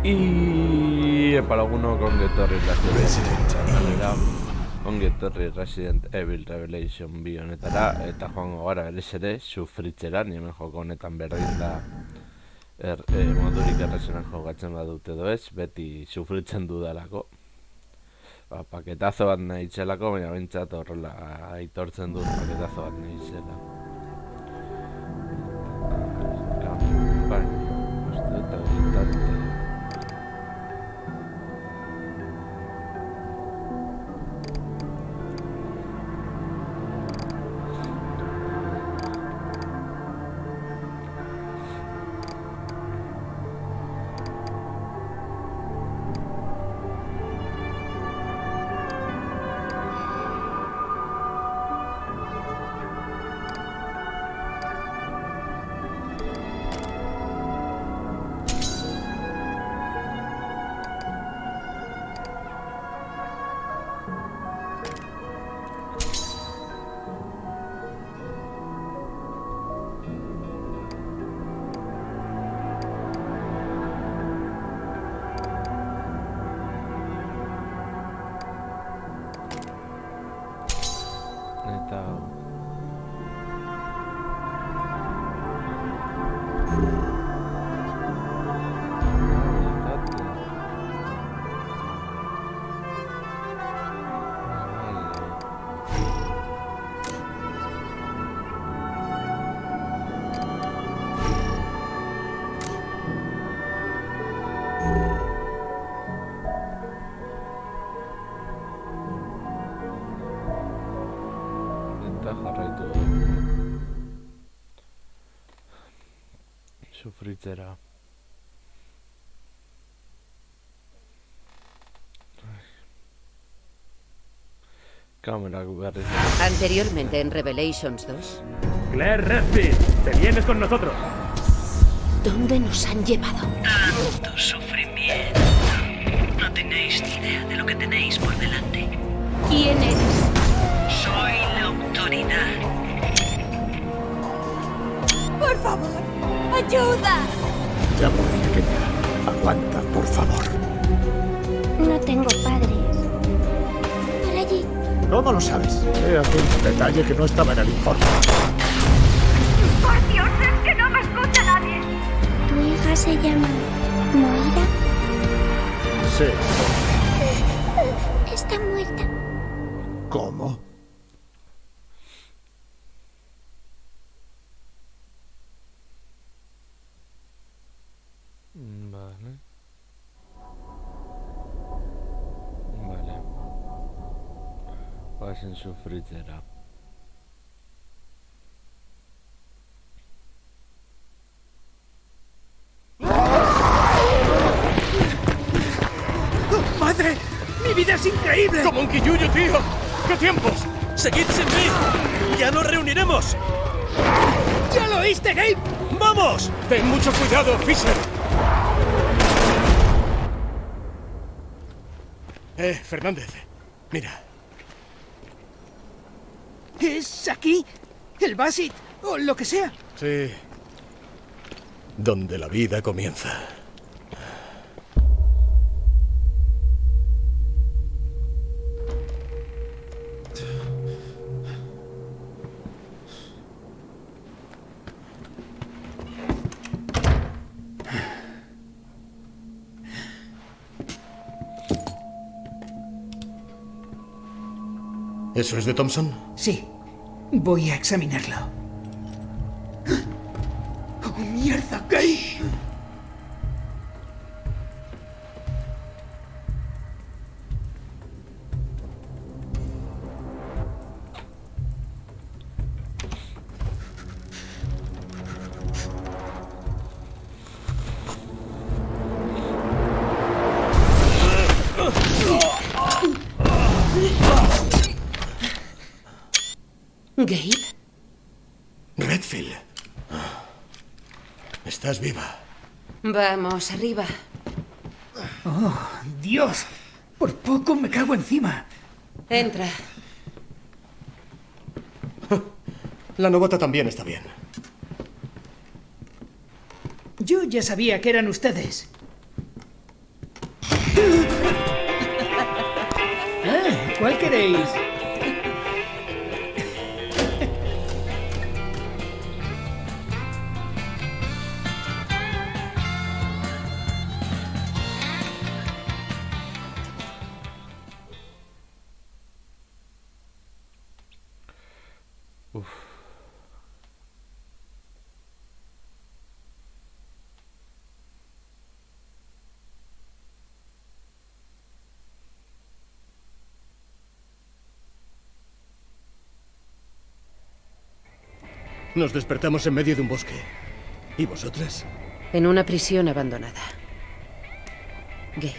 Y para alguno con Getorri Resident Evil Revelation bi honetara eta joango gara berez ere sufritzera, ni hemen joko honetan berdin da modurik errezenan jokatzen badute edo ez, beti sufritzen dudalako. Paketazo bat nahi txelako, baina bintzat horrela aitortzen dut paketazo bat nahi txela. Kampaina, uste dut habilitate. Sufritzera. Cámara berriz. Anteriormente en Revelations 2. Claire Redfield, te vienes con nosotros. ¿Dónde nos han llevado? Tanto sufrimiento. No tenéis ni idea de lo que tenéis por delante. ¿Quién eres? Soy la autoridad. ¡Por favor! ¡Ayuda! Ya voy, pequeña. Aguanta, por favor. No tengo padres. Para allí. ¿Cómo lo sabes? He aquí un detalle que no estaba en el informe. ¡Por Dios, es que no me escucha nadie! ¿Tu hija se llama Moira? Sí. Está muerta. ¿Cómo? Vale. Vale. Pasen sufritzera. ¡Madre! ¡Mi vida es increíble! ¡Como un quilluyo, tío! ¡Qué tiempos! ¡Seguid sin mí! ¡Ya nos reuniremos! ¡Ya lo oíste, Gabe! ¡Vamos! ¡Ten mucho cuidado, Fisher! Fernández, mira. ¿Es aquí? ¿El Basit? ¿O lo que sea? Sí. Donde la vida comienza. ¿Eso es de Thompson? Sí. Voy a examinarlo. ¡Oh, mierda, Gabe! ¿Gabe? Redfield. Estás viva. Vamos, arriba. ¡Oh, Dios! Por poco me cago encima. Entra. La novata también está bien. Yo ya sabía que eran ustedes. ¿Cuál queréis? Uf. Nos despertamos en medio de un bosque. ¿Y vosotras? En una prisión abandonada. Gay.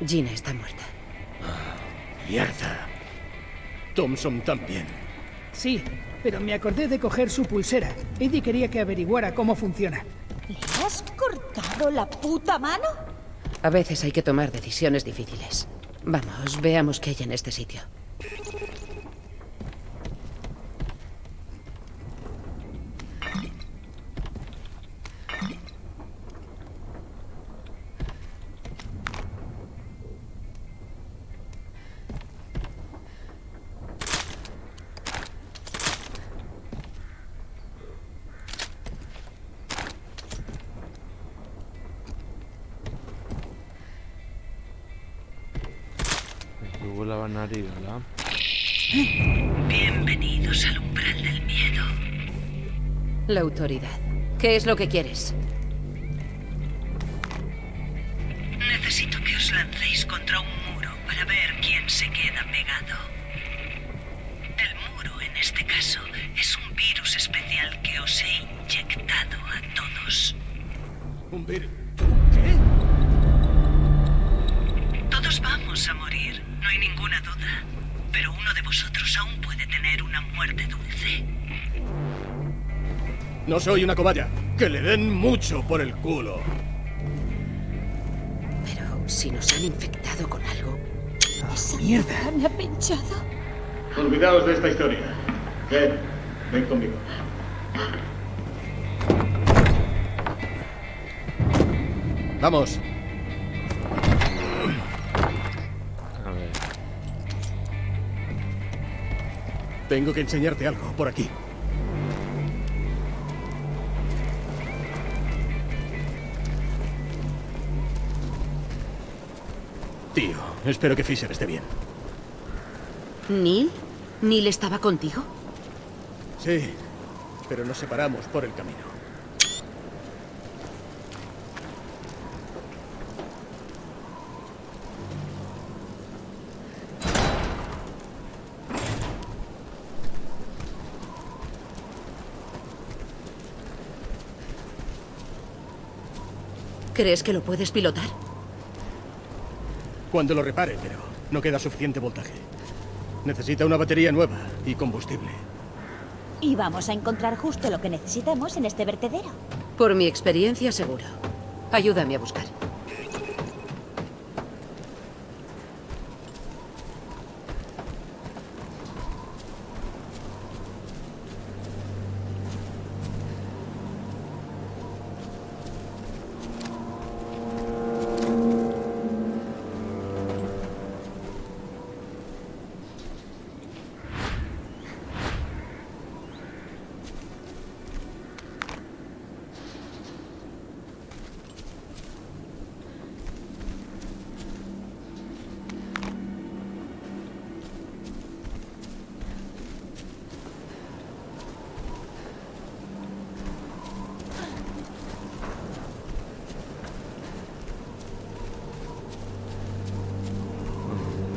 Gina está muerta. Mierda. Thompson también. Sí, pero me acordé de coger su pulsera. Eddie quería que averiguara cómo funciona. ¿Le has cortado la puta mano? A veces hay que tomar decisiones difíciles. Vamos, veamos qué hay en este sitio. Tuvo la banariola. Bienvenidos al umbral del miedo. La autoridad. ¿Qué es lo que quieres? Necesito que os lancéis contra un muro para ver quién se queda pegado. El muro, en este caso, es un virus especial que os he inyectado a todos. ¿Un virus? Todos vamos a morir, no hay ninguna duda. Pero uno de vosotros aún puede tener una muerte dulce. No soy una cobaya. Que le den mucho por el culo. Pero si nos han infectado con algo... Esa mierda. me ha pinchado. Olvidaos de esta historia. Ven conmigo. Vamos. A ver. Tengo que enseñarte algo por aquí. Tío, espero que Fisher esté bien. ¿Neil? ¿Neil estaba contigo? Sí, pero nos separamos por el camino. ¿Crees que lo puedes pilotar? Cuando lo repare, pero no queda suficiente voltaje. Necesita una batería nueva y combustible. Y vamos a encontrar justo lo que necesitamos en este vertedero. Por mi experiencia, seguro. Ayúdame a buscar.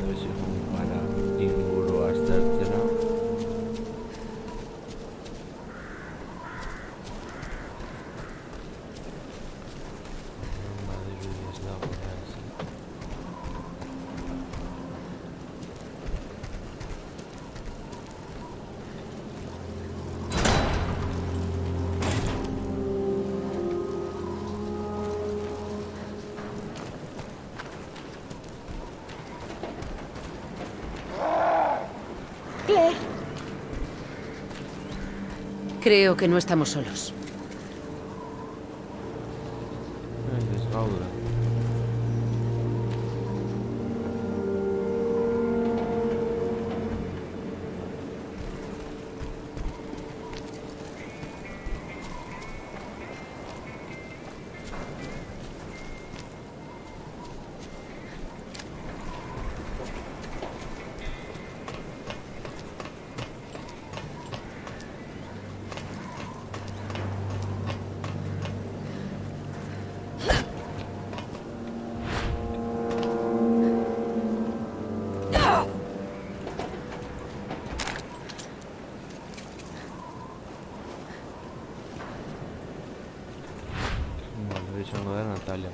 Debe ser como para inguru aztertzera. Badirudi ez dagoela ezin. Claire, Creo que no estamos solos. Ez gauda. hori izango da Natalia.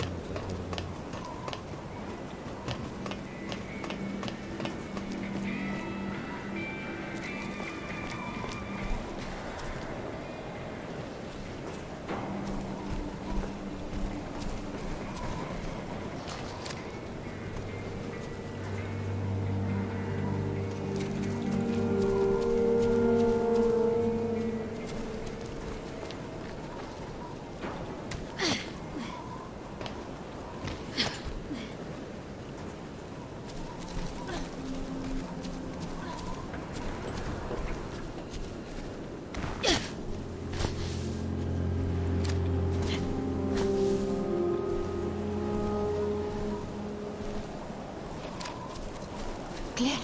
Claire,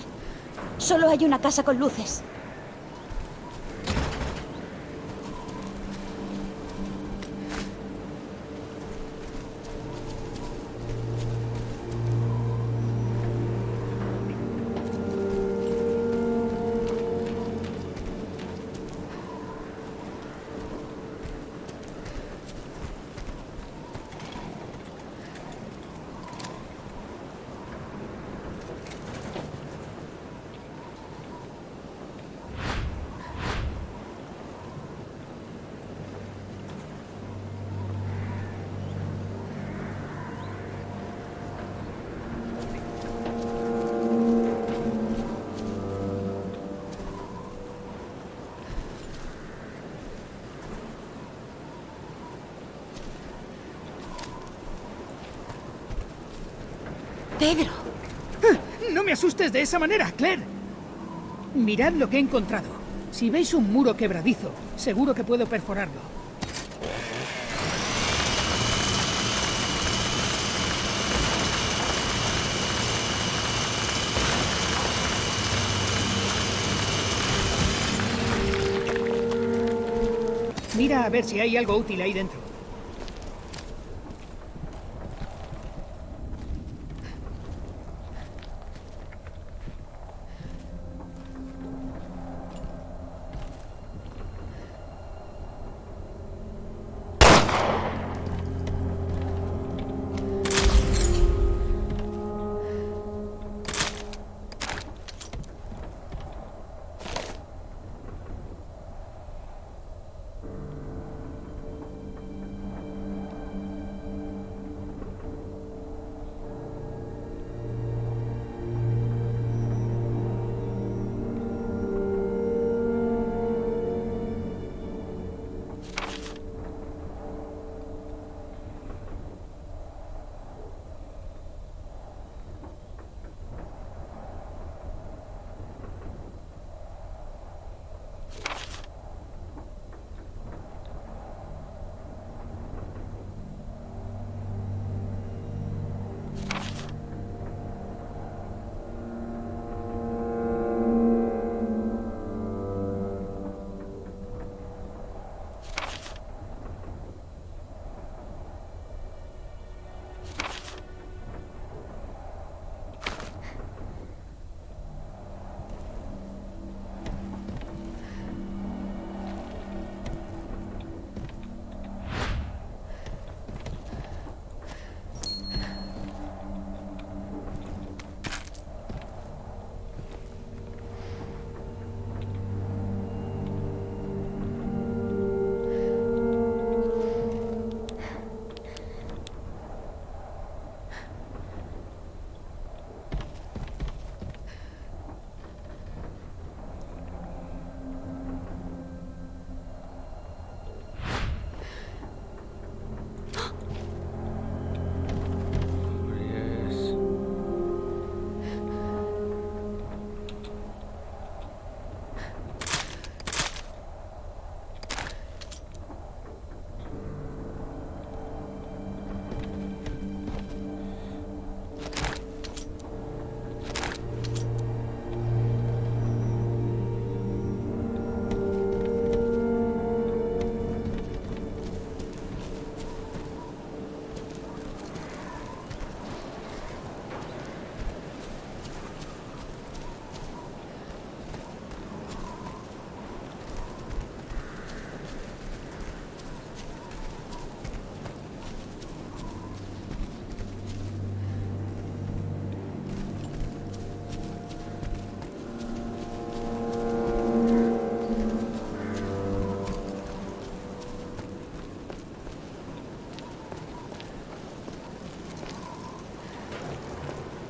solo hay una casa con luces. Pedro. No me asustes de esa manera, Claire. Mirad lo que he encontrado. Si veis un muro quebradizo, seguro que puedo perforarlo. Mira a ver si hay algo útil ahí dentro.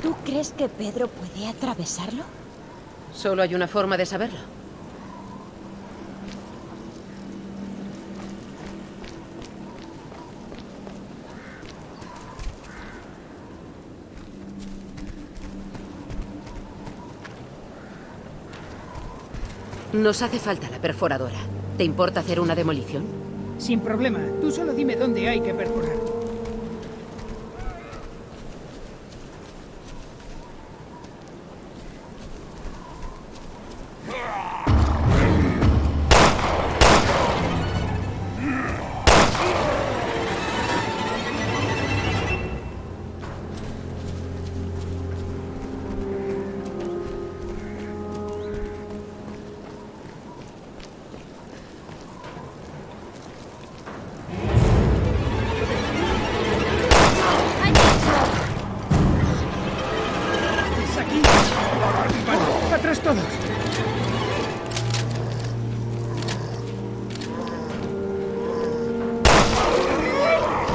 ¿Tú crees que Pedro puede atravesarlo? Solo hay una forma de saberlo. Nos hace falta la perforadora. ¿Te importa hacer una demolición? Sin problema. Tú solo dime dónde hay que perforar. Es aquí. Vale, atrás todos.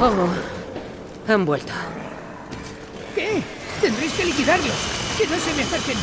Oh, han vuelto. ¿Qué? Tendréis que liquidarlos. Que no se me acerquen.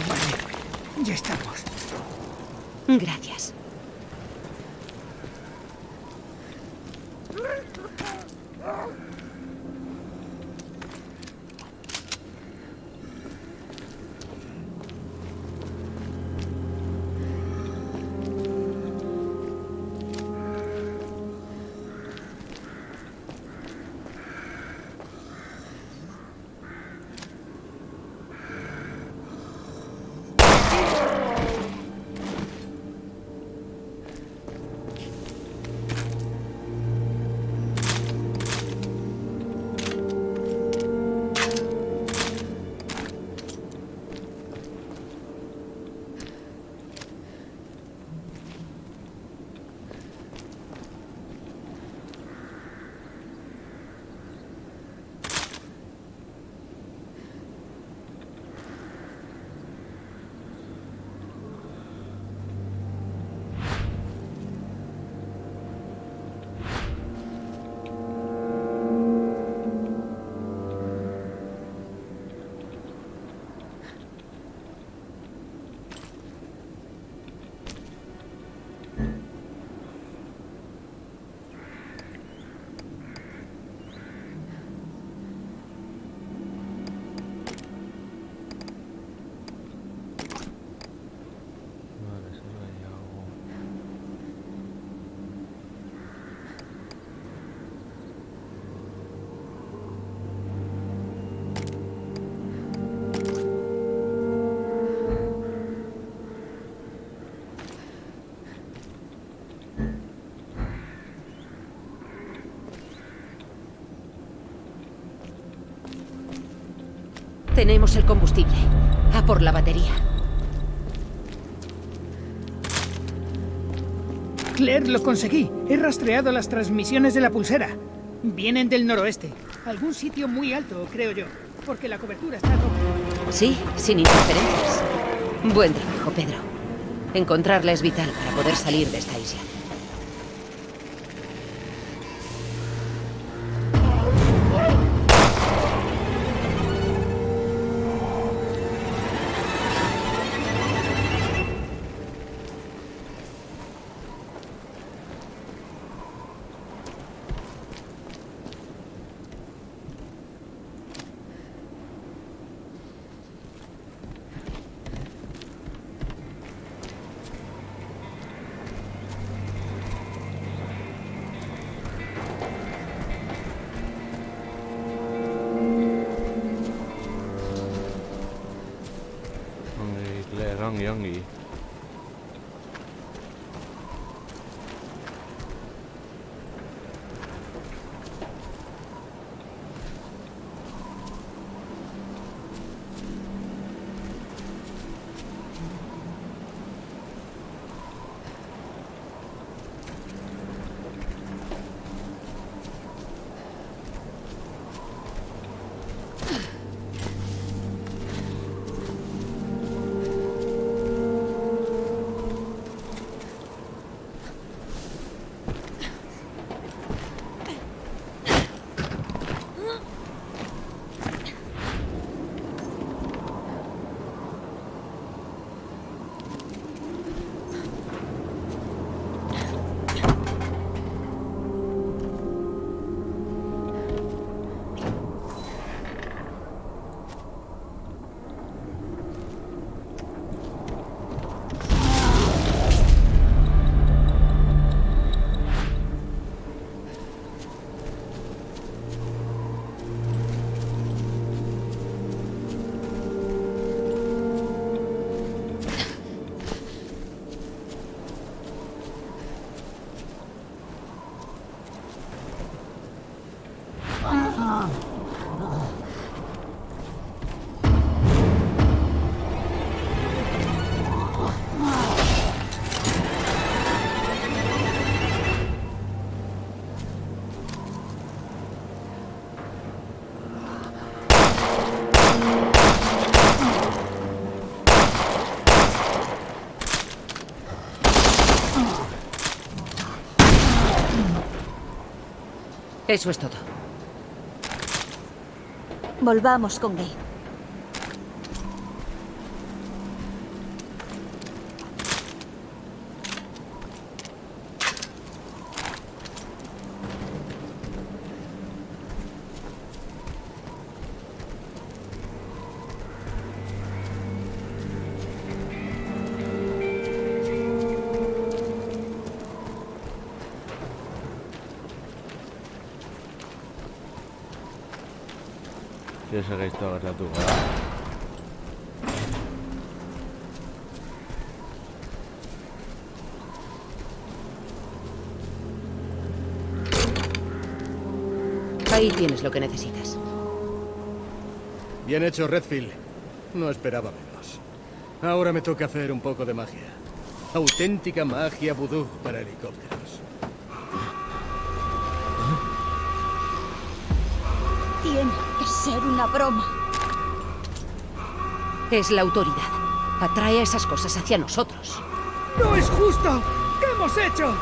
Vale, ya estamos. Gracias. Vale, solo hay agua. Tenemos el combustible. A por la batería. Claire, lo conseguí. He rastreado las transmisiones de la pulsera. Vienen del noroeste. Algún sitio muy alto, creo yo. Porque la cobertura está rota. Sí, sin interferencias. Buen trabajo, Pedro. Encontrarla es vital para poder salir de esta isla. ongi. Eso es todo. Volvamos con Gabe. Quiero ser esto gertatu gara. Ahí tienes lo que necesitas. Bien hecho, Redfield. No esperaba menos. Ahora me toca hacer un poco de magia. Auténtica magia vudú para helicópteros. Tiene que ser una broma. Es la autoridad. Atrae a esas cosas hacia nosotros. ¡No es justo! ¿Qué hemos hecho?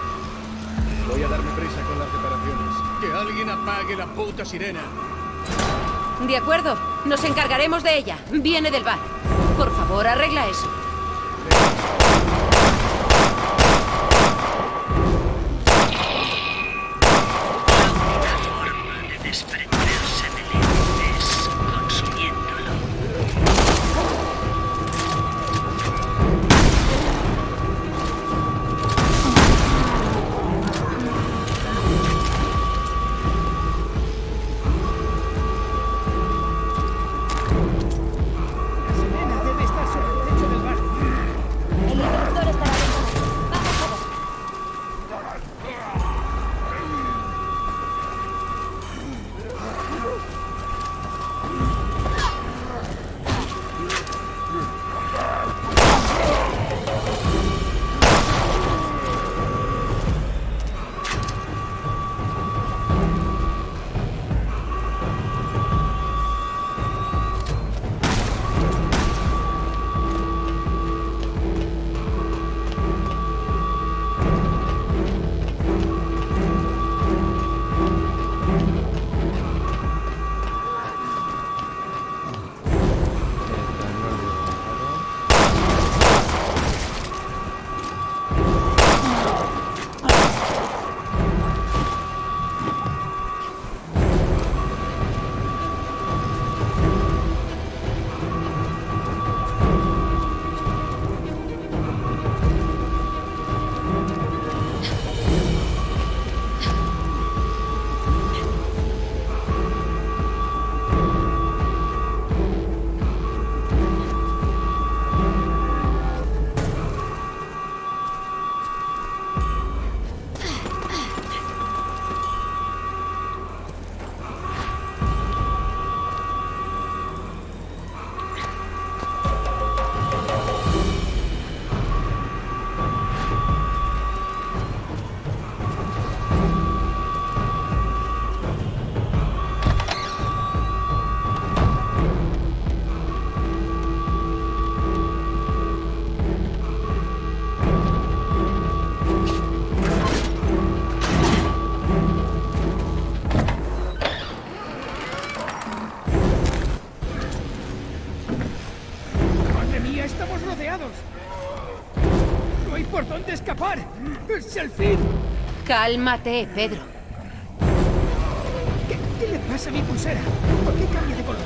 Voy a darme prisa con las reparaciones. ¡Que alguien apague la puta sirena! De acuerdo. Nos encargaremos de ella. Viene del bar. Por favor, arregla eso. La sirena debe estar sobre el techo del bar. por dónde escapar. ¡Es el fin! Cálmate, Pedro. ¿Qué le pasa a mi pulsera? ¿Por qué cambia de color?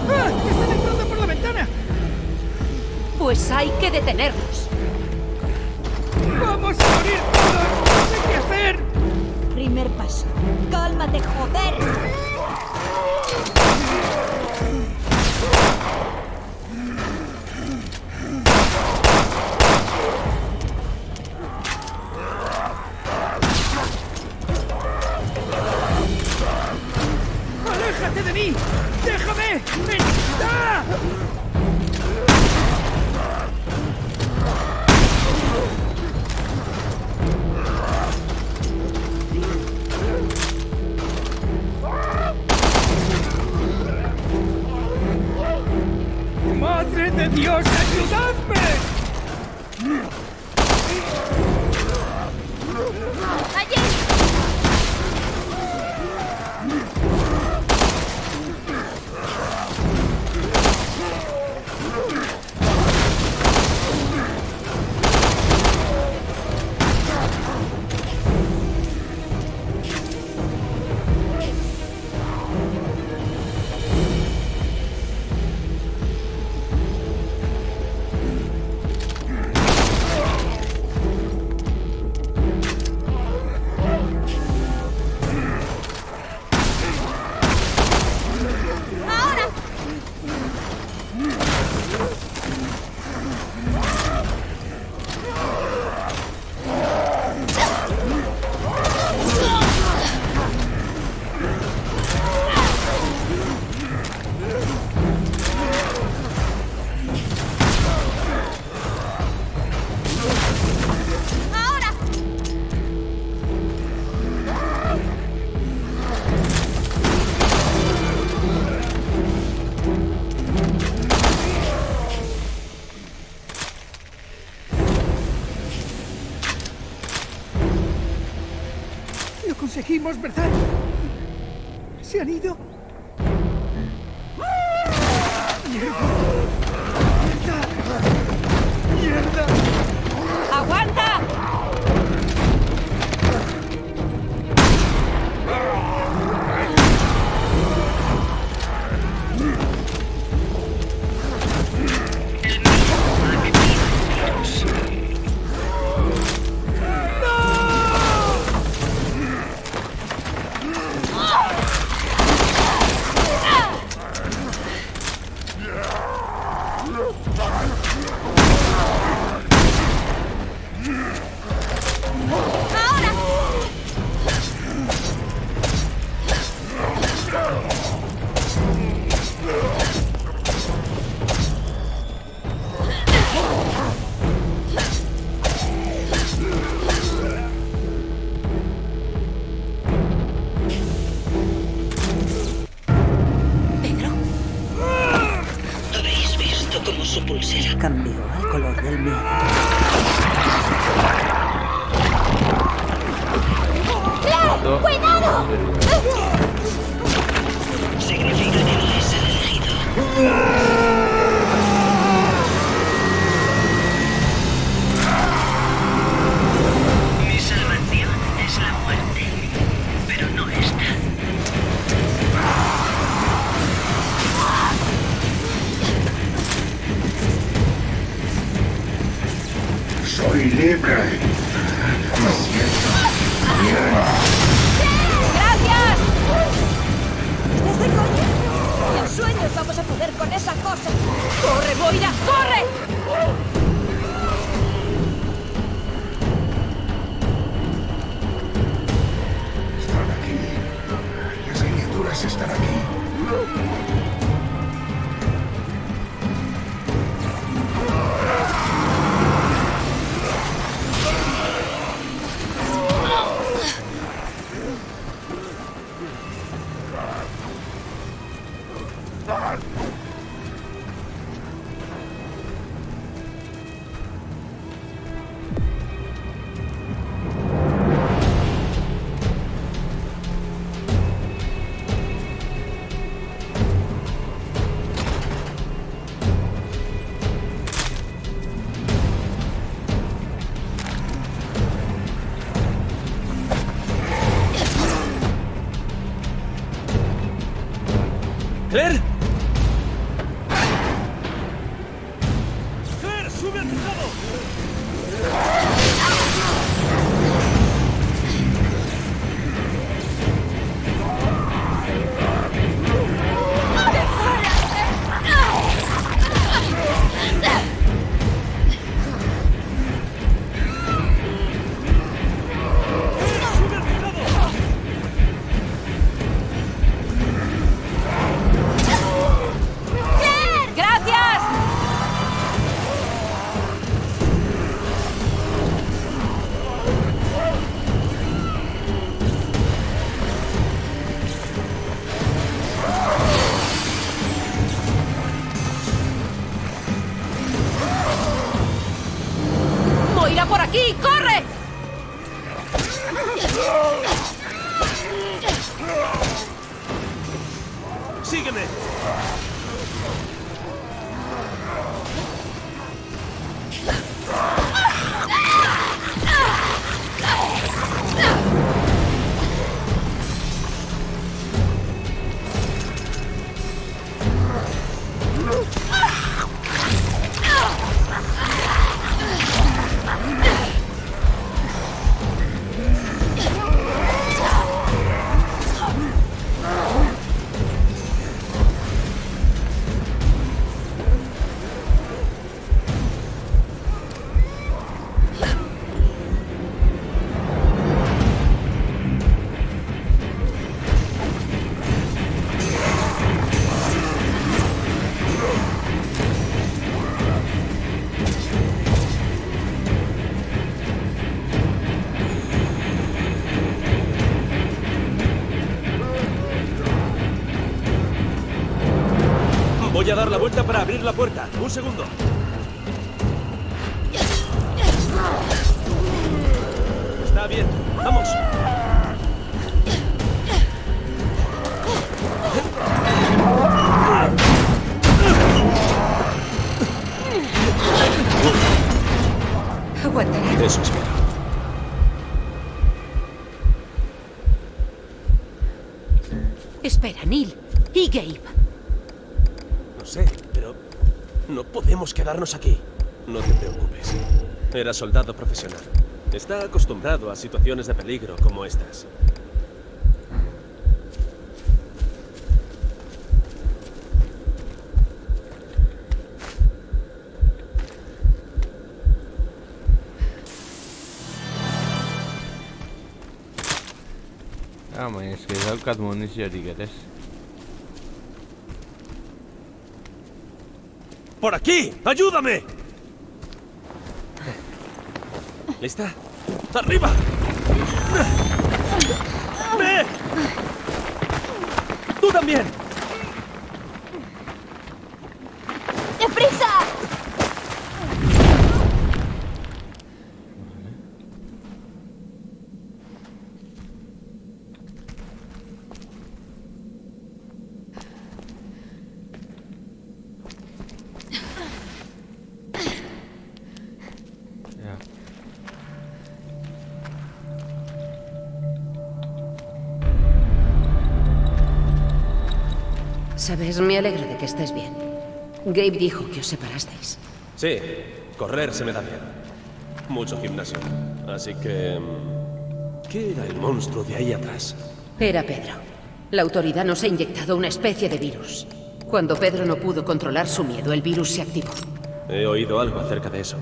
¡Ah! ¡Están entrando por la ventana! Pues hay que detenerlos. ¡Vamos a morir todos! ¡No sé qué hacer! Primer paso. ¡Cálmate, joder! ¡Aléjate de mí! ¡Déjame! ¡Ah! ¡Madre de Dios, ayudadme! ¡Allí! Lo conseguimos, ¿verdad? ¿Se han ido? ¡Mierda! ¡Mierda! ¡Mierda! ¡Aguanta! El mismo ha metido el virus. ¿Habéis visto cómo su pulsera Cambió al color del miedo. ¡Cuidado! significa que no es el elegido? Mi salvación es la muerte, pero no esta. ¿Claire? ¡Claire, sube al tejado! ¡Gracias! ¡Moira por aquí! ¡Corre! ¡Sígueme! Voy a dar la vuelta para abrir la puerta. Un segundo. Está bien. ¡Vamos! Aguantaré. Eso espero. Espera, Neil. Y Gabe. No sé, pero no podemos quedarnos aquí. No te preocupes. Era soldado profesional. Está acostumbrado a situaciones de peligro como estas. Baina eski daukat muniziorik ere ez. ¡Por aquí! ¡Ayúdame! ¿Lista? ¡Arriba! ¡Ve! ¡Tú también! ¡Deprisa! Ja. Sabes, me alegro de que estés bien. Gabe dijo que os separasteis. Sí, correr se me da bien. Mucho gimnasio. Así que... ¿qué era el monstruo de ahí atrás? Era Pedro. La autoridad nos ha inyectado una especie de virus. Cuando Pedro no pudo controlar su miedo, el virus se activó. He oído algo acerca de eso.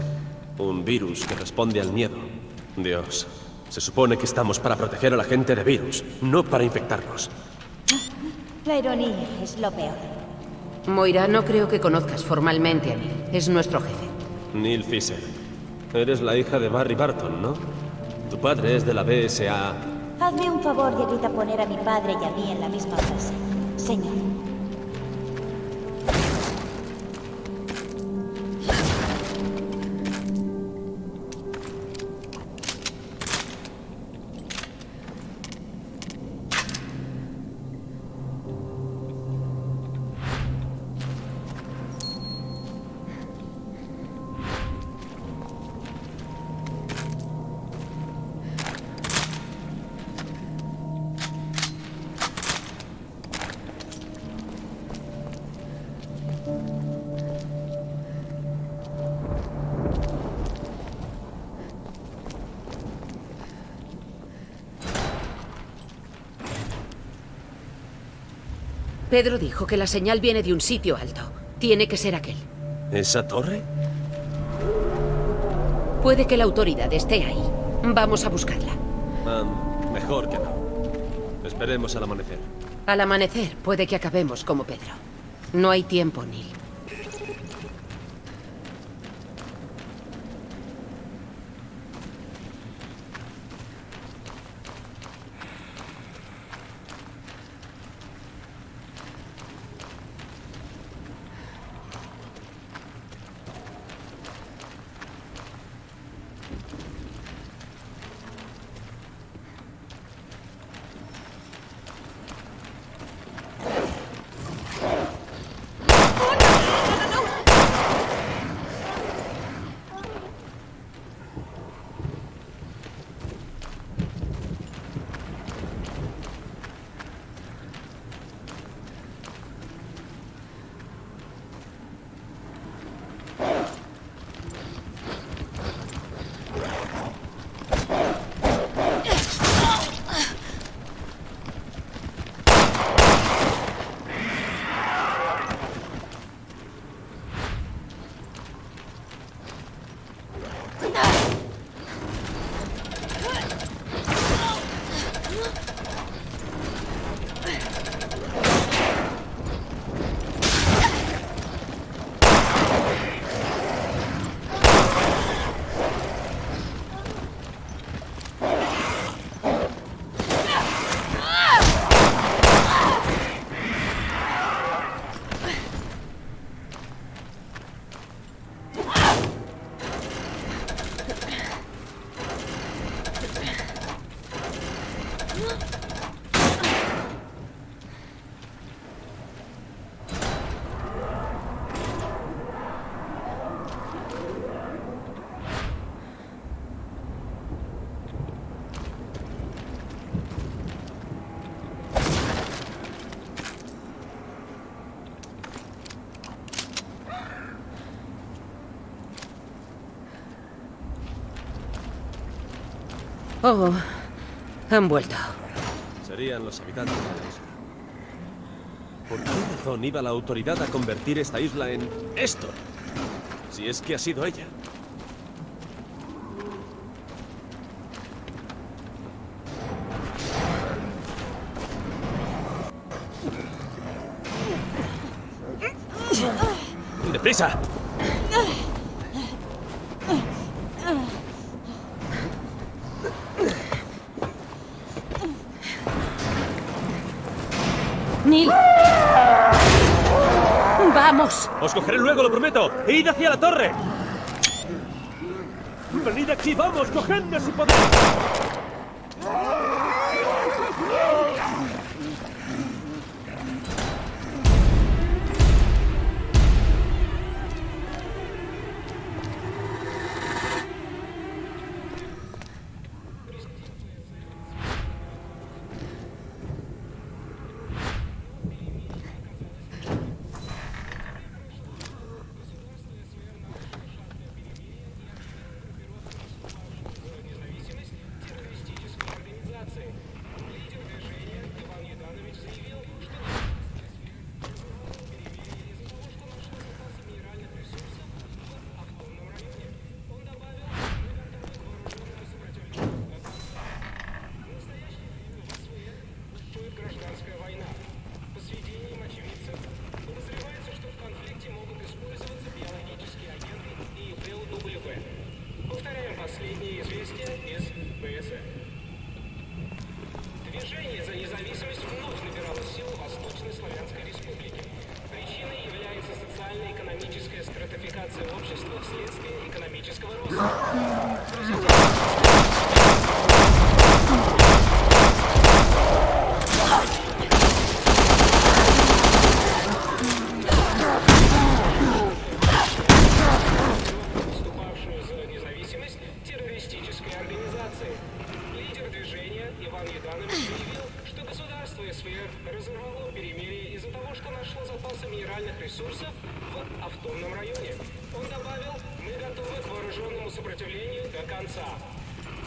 Un virus que responde al miedo. Dios, se supone que estamos para proteger a la gente de virus, no para infectarnos. La ironía es lo peor. Moira, no creo que conozcas formalmente a Neil. Es nuestro jefe. Neil Fisher. Eres la hija de Barry Barton, ¿no? Tu padre es de la BSA. Hazme un favor y evita poner a mi padre y a mí en la misma frase. Señor. Pedro dijo que la señal viene de un sitio alto. Tiene que ser aquel. ¿Esa torre? Puede que la autoridad esté ahí. Vamos a buscarla. Mejor que no. Esperemos al amanecer. Al amanecer, puede que acabemos como Pedro. No hay tiempo, Neil. Oh, han vuelto. Serían los habitantes de la isla. ¿Por qué razón iba la autoridad a convertir esta isla en esto? Si es que ha sido ella. ¡Deprisa! ¡Neil! ¡Vamos! ¡Os cogeré luego, lo prometo! ¡Id hacia la torre! ¡Venid aquí, vamos! ¡Cogedme si podéis!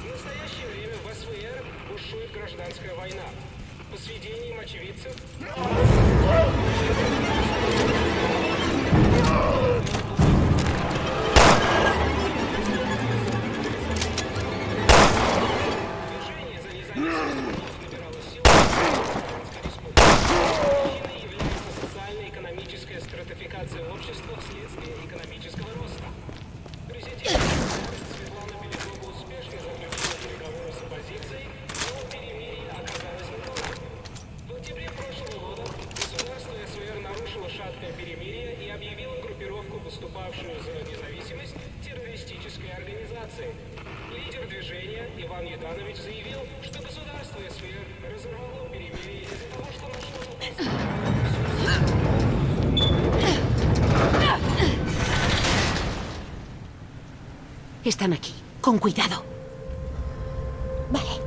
В настоящее время в СВР бушует гражданская война. По сведениям очевидцев, движение за независимость набирало силу в Демократической Республике. Причиной является социально-экономическая стратификация общества вследствие экономического роста. Президент Светлана Белякова успешно заключила переговоры с оппозицией, но перемирие оказалось неполным. В октябре прошлого года государство СВР нарушило шаткое перемирие и объявило группировку, выступавшую за независимость, террористической организацией. Лидер движения Иван Яданович заявил, что государство СВР разорвало перемирие из-за того, что нашло Están aquí. Con cuidado. Vale.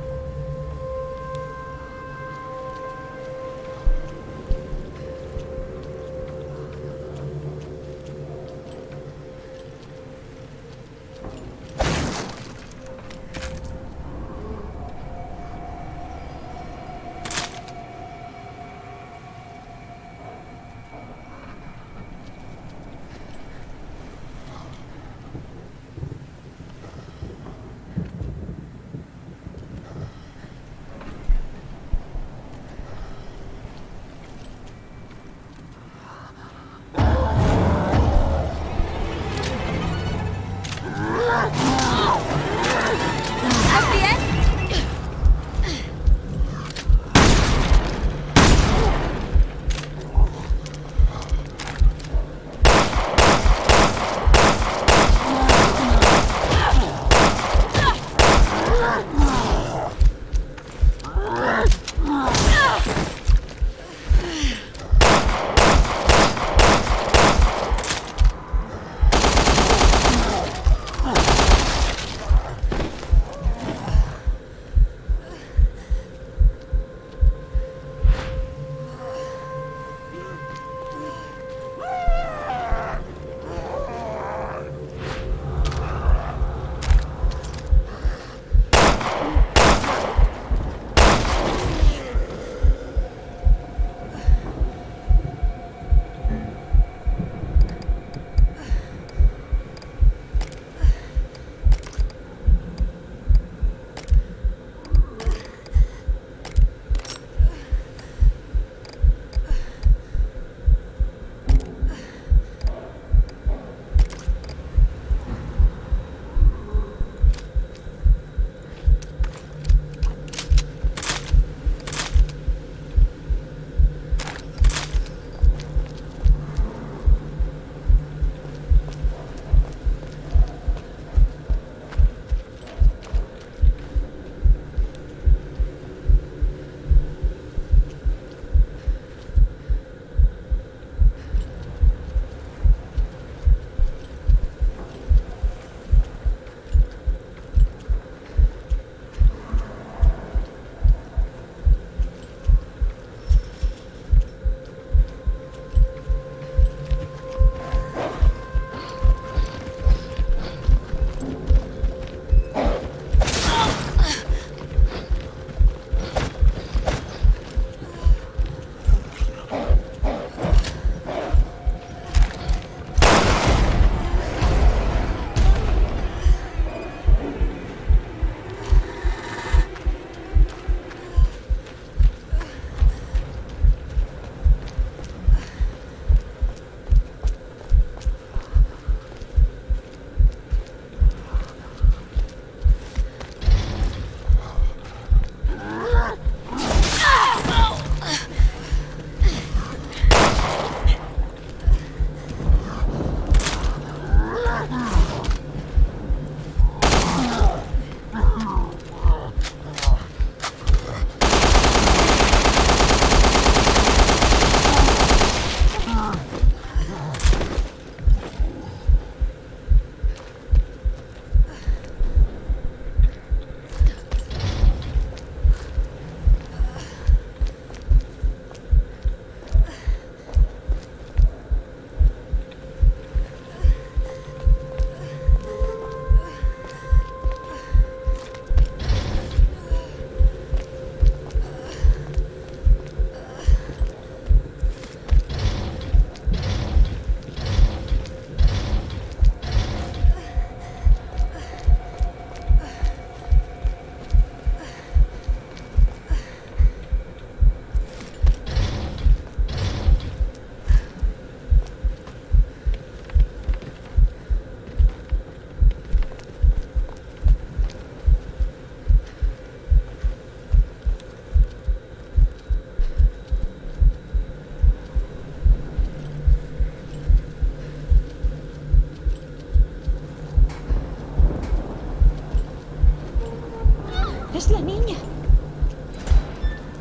niña.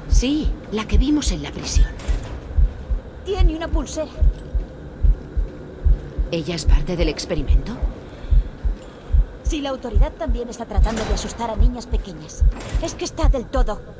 Sí, la que vimos en la prisión. Tiene una pulsera. ¿Ella es parte del experimento? Si la autoridad también está tratando de asustar a niñas pequeñas, es que está del todo...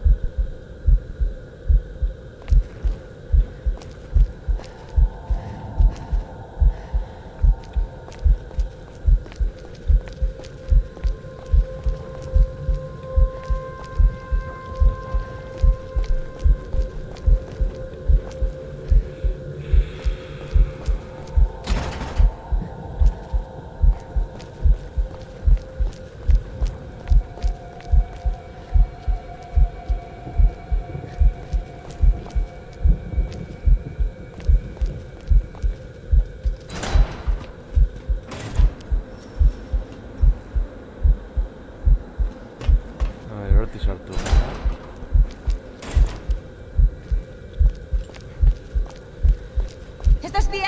Hortik sartu. ¿Estás bien?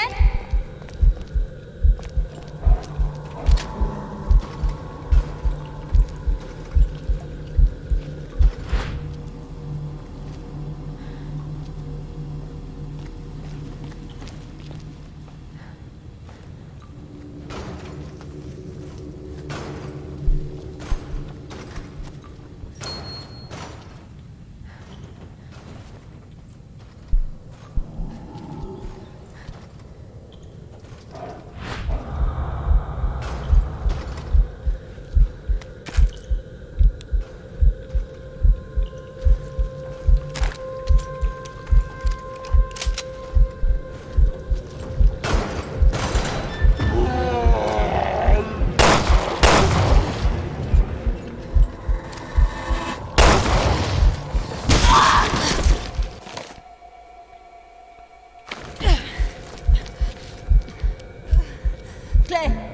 Claire.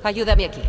Ayúdame aquí.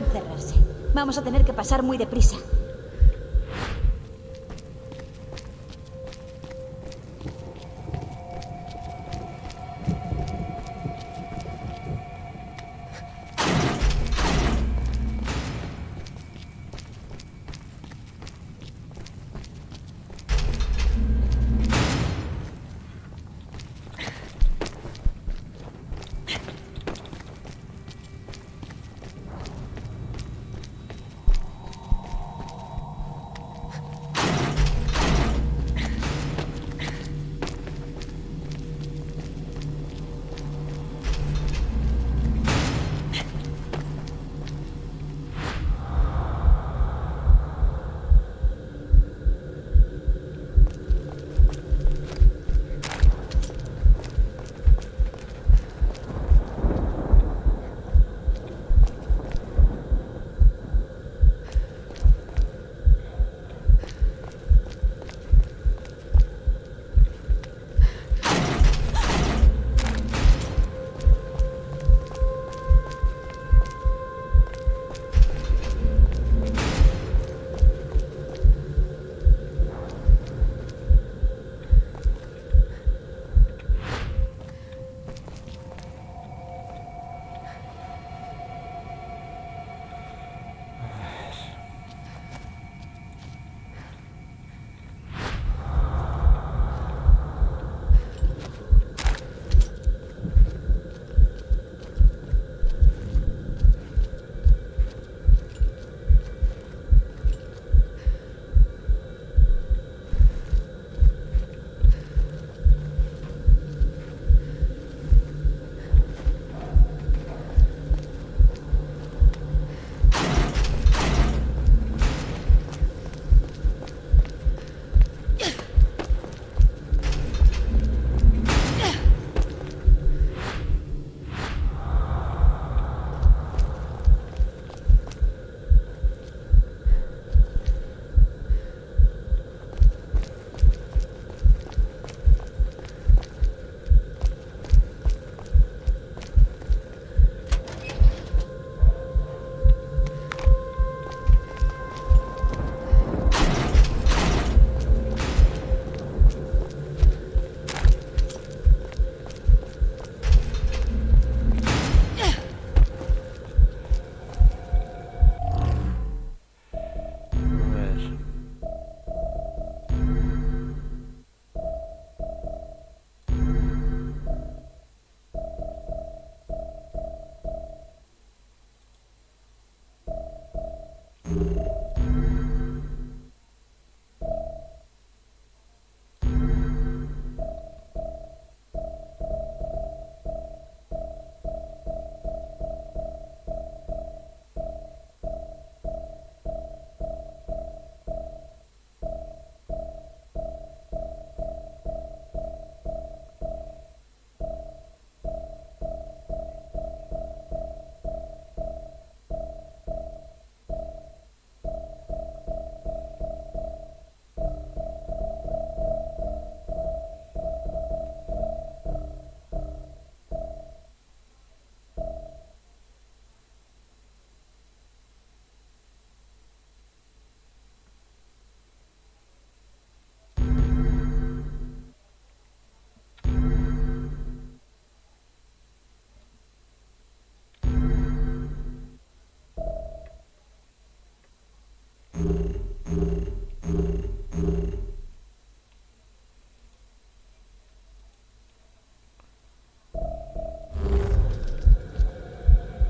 encerrarse. Vamos a tener que pasar muy deprisa.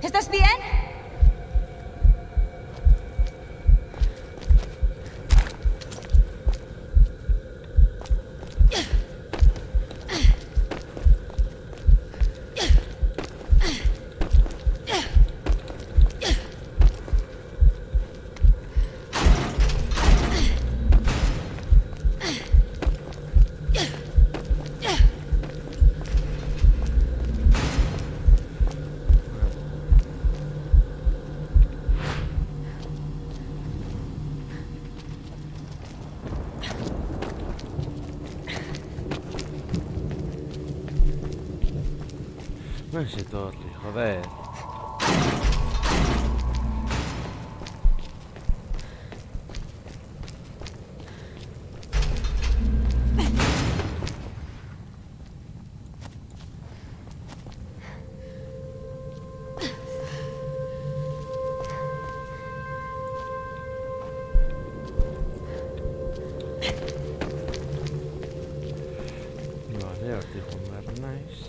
¿Estás bien? No sé, Torri, joder. Hortik joan behar naiz.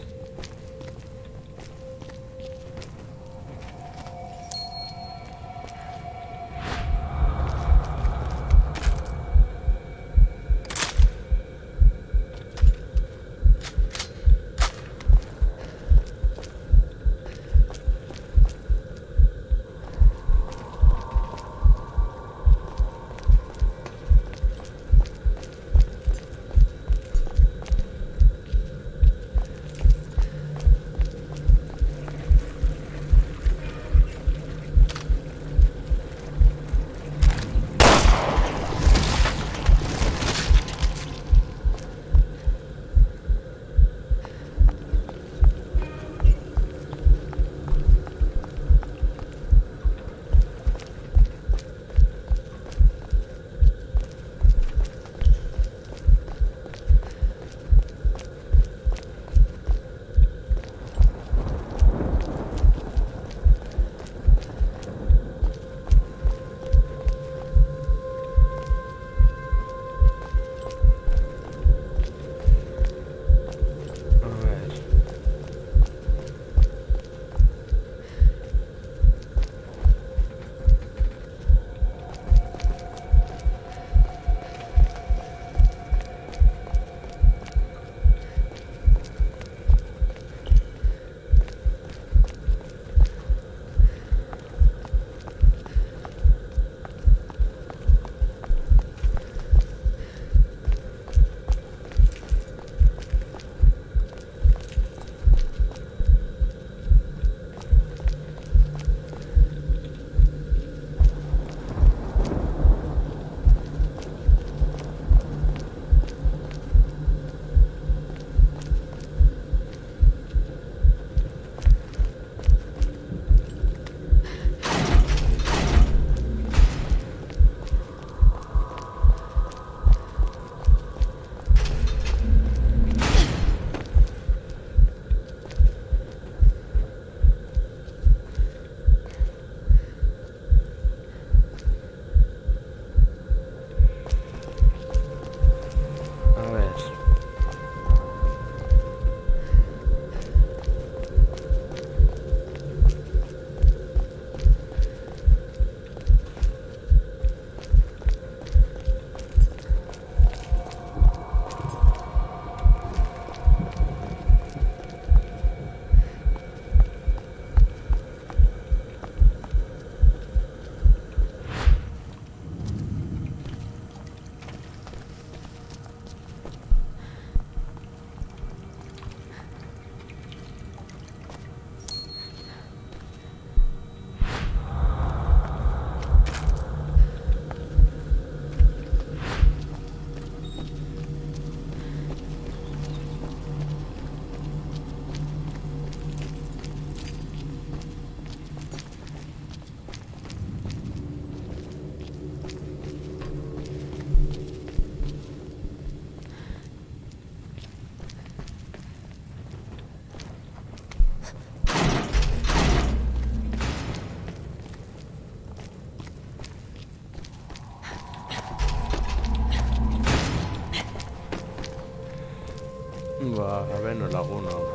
Ba, beno lagun hau.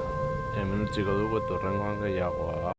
Hemen utziko dugu eta hurrengoan gehiagoa.